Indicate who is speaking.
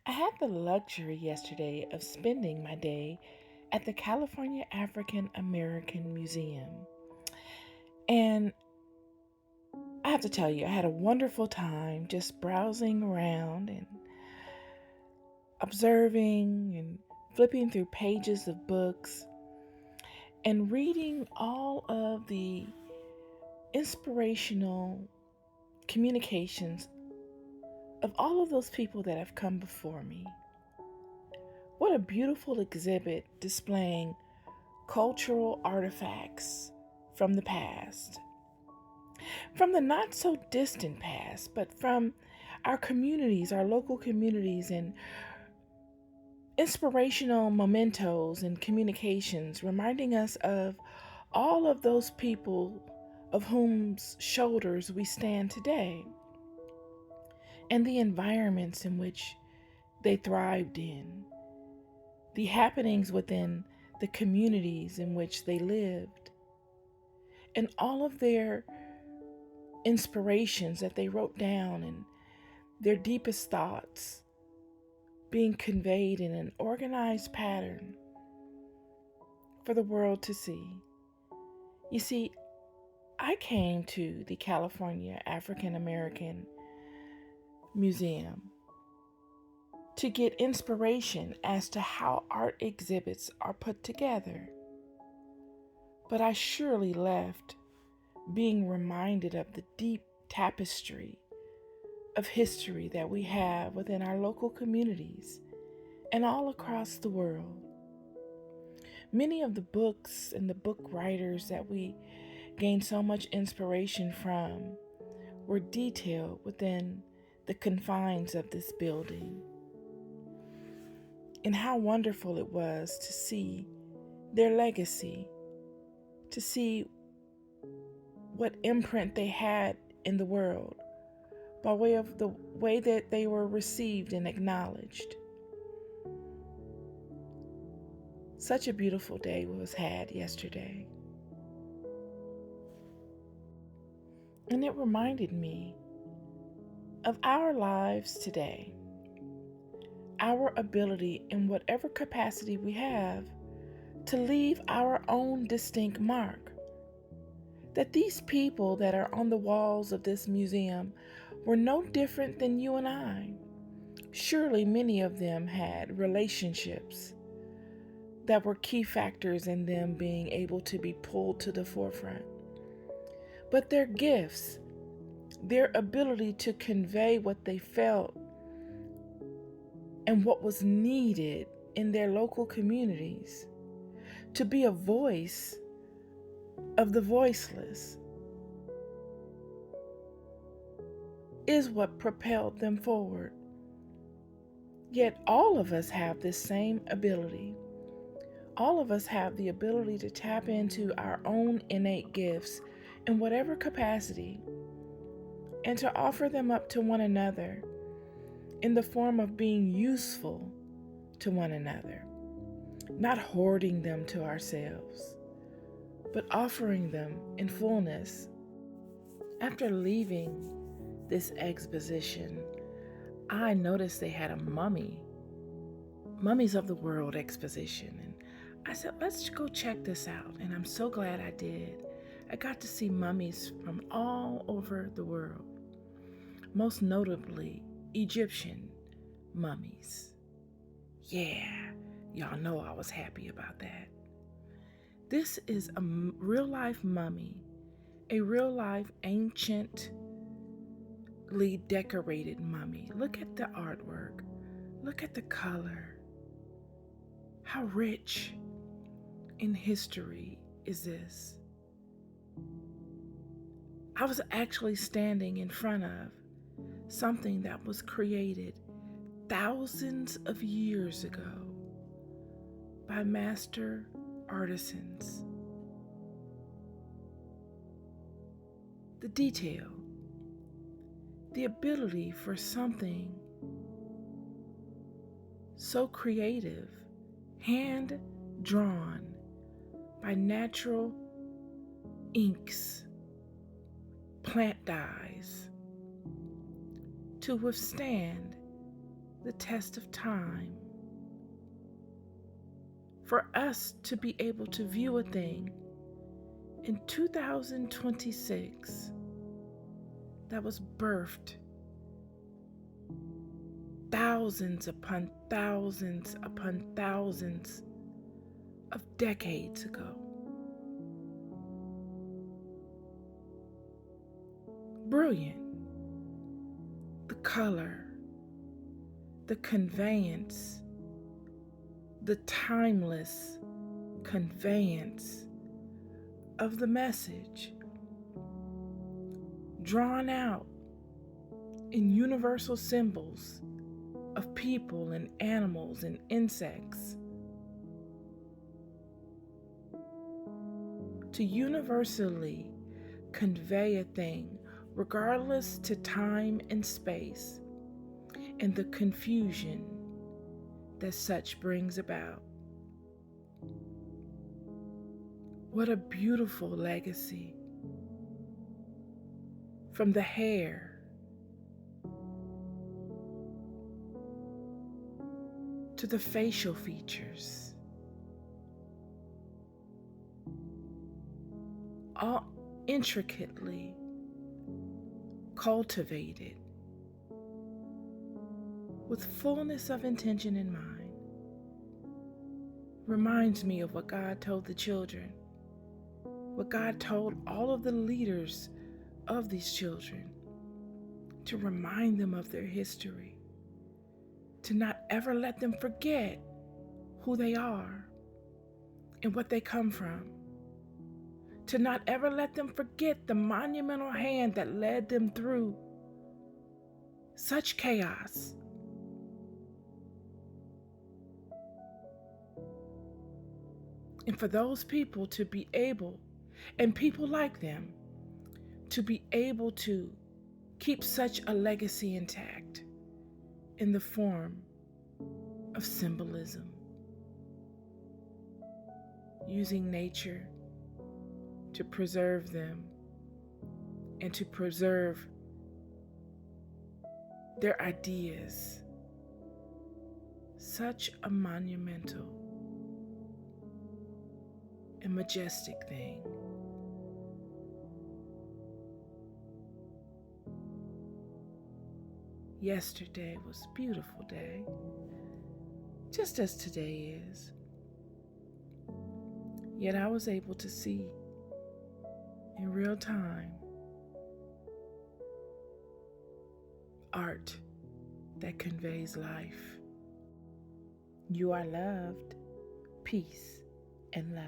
Speaker 1: I had the luxury yesterday of spending my day at the California African American Museum. And I have to tell you, I had a wonderful time just browsing around and observing and flipping through pages of books and reading all of the inspirational communications of all of those people that have come before me. What a beautiful exhibit displaying cultural artifacts from the past, from the not so distant past, but from our communities, our local communities, and inspirational mementos and communications reminding us of all of those people of whose shoulders we stand today and the environments in which they thrived in, the happenings within the communities in which they lived, and all of their inspirations that they wrote down and their deepest thoughts being conveyed in an organized pattern for the world to see. You see, I came to the California African American Museum to get inspiration as to how art exhibits are put together. But I surely left being reminded of the deep tapestry of history that we have within our local communities and all across the world. Many of the books and the book writers that we gained so much inspiration from were detailed within the confines of this building. And how wonderful it was to see their legacy, to see what imprint they had in the world by way of the way that they were received and acknowledged. Such a beautiful day was had yesterday. And it reminded me of our lives today, our ability in whatever capacity we have to leave our own distinct mark. That these people that are on the walls of this museum were no different than you and I. Surely many of them had relationships that were key factors in them being able to be pulled to the forefront. But their gifts, their ability to convey what they felt and what was needed in their local communities, to be a voice of the voiceless, is what propelled them forward. Yet all of us have this same ability. All of us have the ability to tap into our own innate gifts in whatever capacity and to offer them up to one another in the form of being useful to one another, not hoarding them to ourselves, but offering them in fullness. After leaving this exposition, I noticed they had a Mummies of the World exposition. And I said, let's go check this out. And I'm so glad I did. I got to see mummies from all over the world, most notably Egyptian mummies. Yeah, y'all know I was happy about that. This is a real life mummy, a real life anciently decorated mummy. Look at the artwork. Look at the color. How rich in history is this? I was actually standing in front of something that was created thousands of years ago by master artisans. The detail, the ability for something so creative, hand drawn by natural inks, plant dyes, to withstand the test of time, for us to be able to view a thing in 2026 that was birthed thousands upon thousands upon thousands of decades ago. Brilliant. The color, the conveyance, the timeless conveyance of the message, drawn out in universal symbols of people and animals and insects, to universally convey a thing regardless to time and space and the confusion that such brings about. What a beautiful legacy. From the hair to the facial features, all intricately cultivated with fullness of intention in mind, reminds me of what God told the children, what God told all of the leaders of these children, to remind them of their history, to not ever let them forget who they are and what they come from, to not ever let them forget the monumental hand that led them through such chaos. And for those people to be able, and people like them, to be able to keep such a legacy intact in the form of symbolism, using nature to preserve them and to preserve their ideas. Such a monumental and majestic thing. Yesterday was a beautiful day, just as today is. Yet I was able to see in real time art that conveys life. You are loved. Peace and love.